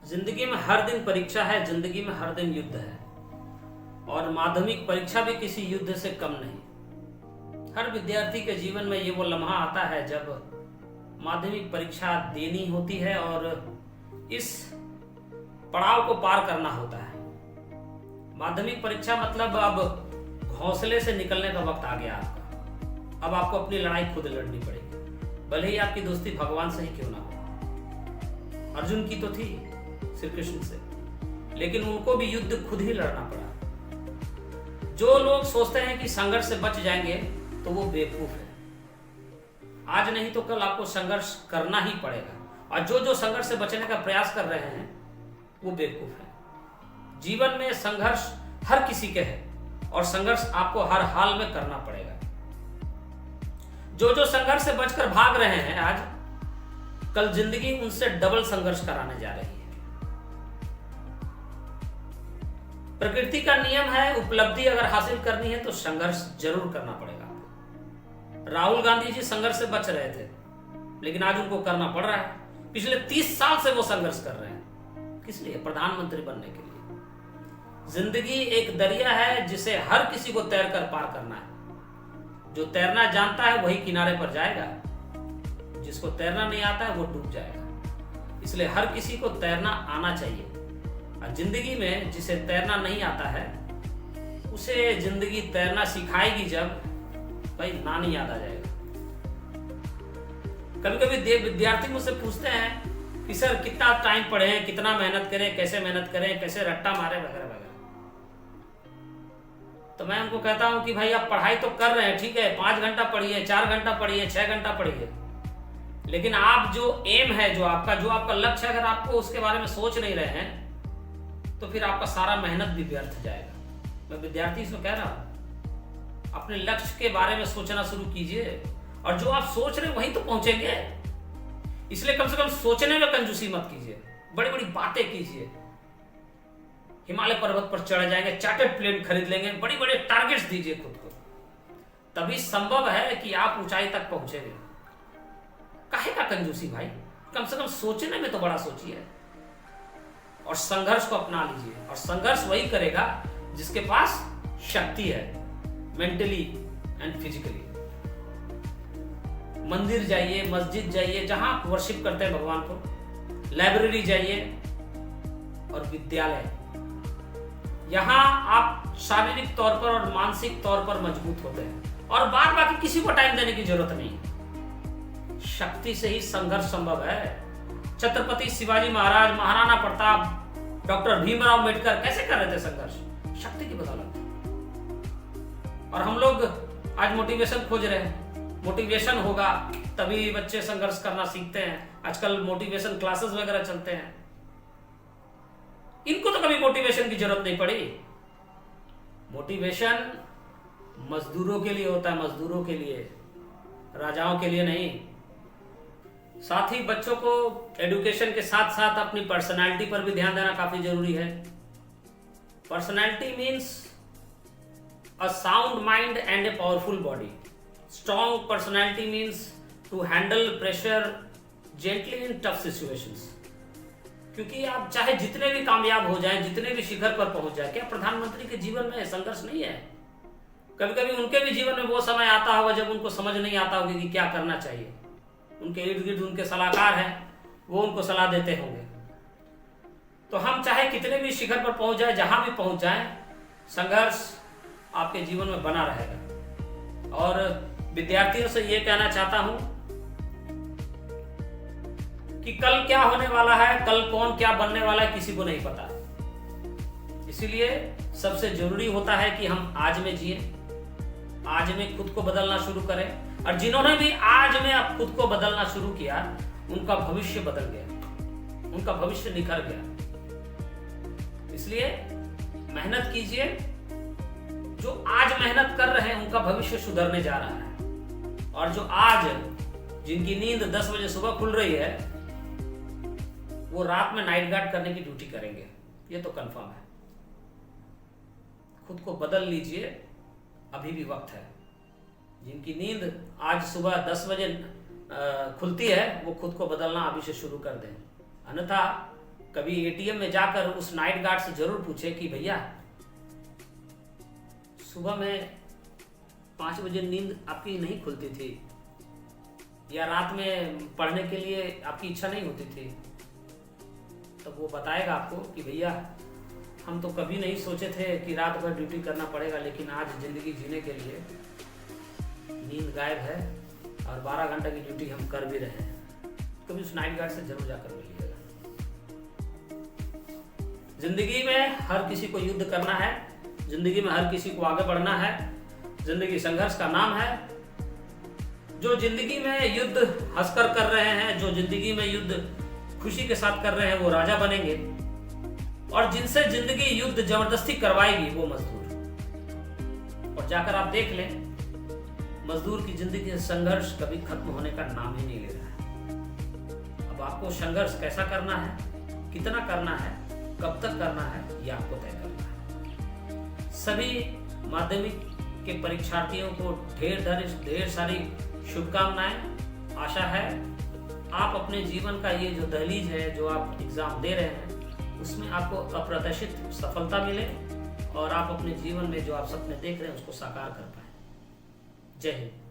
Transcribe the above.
जिंदगी में हर दिन परीक्षा है, जिंदगी में हर दिन युद्ध है और माध्यमिक परीक्षा भी किसी युद्ध से कम नहीं। हर विद्यार्थी के जीवन में ये वो लम्हा आता है जब माध्यमिक परीक्षा देनी होती है और इस पड़ाव को पार करना होता है। माध्यमिक परीक्षा मतलब अब घोंसले से निकलने का वक्त आ गया आपका। अब आपको अपनी लड़ाई खुद लड़नी पड़ेगी, भले ही आपकी दोस्ती भगवान से ही क्यों ना हो। अर्जुन की तो थी श्री कृष्ण से, लेकिन उनको भी युद्ध खुद ही लड़ना पड़ा। जो लोग सोचते हैं कि संघर्ष से बच जाएंगे तो वो बेवकूफ है। आज नहीं तो कल आपको संघर्ष करना ही पड़ेगा और जो जो संघर्ष से बचने का प्रयास कर रहे हैं वो बेवकूफ है। जीवन में संघर्ष हर किसी के है और संघर्ष आपको हर हाल में करना पड़ेगा। जो जो संघर्ष से बचकर भाग रहे हैं आज, कल जिंदगी उनसे डबल संघर्ष कराने जा रही है। प्रकृति का नियम है, उपलब्धि अगर हासिल करनी है तो संघर्ष जरूर करना पड़ेगा आपको। राहुल गांधी जी संघर्ष से बच रहे थे, लेकिन आज उनको करना पड़ रहा है। पिछले 30 साल से वो संघर्ष कर रहे हैं। किस लिए? प्रधानमंत्री बनने के लिए। जिंदगी एक दरिया है जिसे हर किसी को तैरकर पार करना है। जो तैरना जानता है वही किनारे पर जाएगा, जिसको तैरना नहीं आता है वो डूब जाएगा। इसलिए हर किसी को तैरना आना चाहिए और जिंदगी में जिसे तैरना नहीं आता है उसे जिंदगी तैरना सिखाएगी जब भाई नानी याद आ जाएगा। कभी कभी विद्यार्थी मुझसे पूछते हैं कि सर कितना टाइम पढ़े, कितना मेहनत करें, कैसे मेहनत करें, कैसे रट्टा मारे वगैरह वगैरह। तो मैं उनको कहता हूं कि भाई आप पढ़ाई तो कर रहे हैं, ठीक है, 5 घंटा पढ़िए, 4 घंटा पढ़िए, 6 घंटा पढ़िए, लेकिन आप जो एम है, जो आपका लक्ष्य, अगर आपको उसके बारे में सोच नहीं रहे हैं तो फिर आपका सारा मेहनत भी व्यर्थ जाएगा। मैं विद्यार्थी से कह रहा हूं, अपने लक्ष्य के बारे में सोचना शुरू कीजिए और जो आप सोच रहे हैं वहीं तो पहुंचेंगे। इसलिए कम से कम सोचने में कंजूसी मत कीजिए, बड़ी बड़ी बातें कीजिए। हिमालय पर्वत पर चढ़ जाएंगे, चार्टर्ड प्लेन खरीद लेंगे, बड़ी बड़े टारगेट्स दीजिए खुद को, तभी संभव है कि आप ऊंचाई तक पहुंचेंगे। काहे का कंजूसी भाई, कम से कम सोचने में तो बड़ा सोचिए और संघर्ष को अपना लीजिए। और संघर्ष वही करेगा जिसके पास शक्ति है, मेंटली एंड फिजिकली। मंदिर जाइए, मस्जिद जाइए, जहां आप वर्शिप करते हैं भगवान को, लाइब्रेरी जाइए और विद्यालय, यहां आप शारीरिक तौर पर और मानसिक तौर पर मजबूत होते हैं और बाद बाकी किसी को टाइम देने की जरूरत नहीं। शक्ति से ही संघर्ष संभव है। छत्रपति शिवाजी महाराज, महाराणा प्रताप, डॉक्टर भीमराव अम्बेडकर कैसे कर रहे थे संघर्ष? शक्ति की बदौलत। और हम लोग आज मोटिवेशन खोज रहे हैं। मोटिवेशन होगा तभी बच्चे संघर्ष करना सीखते हैं। आजकल मोटिवेशन क्लासेस वगैरह चलते हैं। इनको तो कभी मोटिवेशन की जरूरत नहीं पड़ी। मोटिवेशन मजदूरों के लिए होता है, मजदूरों के लिए, राजाओं के लिए नहीं। साथ ही बच्चों को एजुकेशन के साथ साथ अपनी पर्सनालिटी पर भी ध्यान देना काफी जरूरी है। Personality means a sound mind and a powerful body. Strong personality means to handle pressure gently in tough situations. क्योंकि आप चाहे जितने भी कामयाब हो जाएं, जितने भी शिखर पर पहुंच जाए, क्या प्रधानमंत्री के जीवन में संघर्ष नहीं है? कभी कभी उनके भी जीवन में वो समय आता होगा जब उनको समझ नहीं आता होगा कि क्या करना चाहिए। उनके इर्द गिर्द उनके सलाहकार हैं, वो उनको सलाह देते होंगे। तो हम चाहे कितने भी शिखर पर पहुंच जाए, जहां भी पहुंच जाए, संघर्ष आपके जीवन में बना रहेगा। और विद्यार्थियों से ये कहना चाहता हूं कि कल क्या होने वाला है, कल कौन क्या बनने वाला है, किसी को नहीं पता। इसीलिए सबसे जरूरी होता है कि हम आज में जिए, आज में खुद को बदलना शुरू करें। और जिन्होंने भी आज में अब खुद को बदलना शुरू किया, उनका भविष्य बदल गया, उनका भविष्य निखर गया। इसलिए मेहनत कीजिए। जो आज मेहनत कर रहे हैं उनका भविष्य सुधरने जा रहा है। और जो आज जिनकी नींद 10 बजे सुबह खुल रही है, वो रात में नाइट गार्ड करने की ड्यूटी करेंगे, ये तो कंफर्म है। खुद को बदल लीजिए, अभी भी वक्त है। जिनकी नींद आज सुबह 10 बजे खुलती है, वो खुद को बदलना अभी से शुरू कर दें, अन्यथा कभी एटीएम में जाकर उस नाइट गार्ड से जरूर पूछे कि भैया सुबह में 5 बजे नींद आपकी नहीं खुलती थी, या रात में पढ़ने के लिए आपकी इच्छा नहीं होती थी। तो वो बताएगा आपको कि भैया हम तो कभी नहीं सोचे थे कि रात भर ड्यूटी करना पड़ेगा, लेकिन आज जिंदगी जीने के लिए नींद गायब है और 12 घंटे की ड्यूटी हम कर भी रहे हैं। कभी उस नाइट गार्ड से जरूर जाकर मिलिएगा। जिंदगी में हर किसी को युद्ध करना है, जिंदगी में हर किसी को आगे बढ़ना है। जिंदगी संघर्ष का नाम है। जो जिंदगी में युद्ध हंसकर कर रहे हैं, जो जिंदगी में युद्ध खुशी के साथ कर रहे हैं, वो राजा बनेंगे, और जिनसे जिंदगी युद्ध जबरदस्ती करवाएगी वो मजदूर। और जाकर आप देख लें, मजदूर की जिंदगी से संघर्ष कभी खत्म होने का नाम ही नहीं ले रहा है। अब आपको संघर्ष कैसा करना है, कितना करना है, कब तक करना है, ये आपको तय करना है। सभी माध्यमिक के परीक्षार्थियों को ढेर सारी शुभकामनाएं। आशा है आप अपने जीवन का ये जो दहलीज है, जो आप एग्जाम दे रहे हैं, उसमें आपको अप्रत्याशित सफलता मिले और आप अपने जीवन में जो आप सपने देख रहे हैं उसको साकार कर पाए। जय हिंद।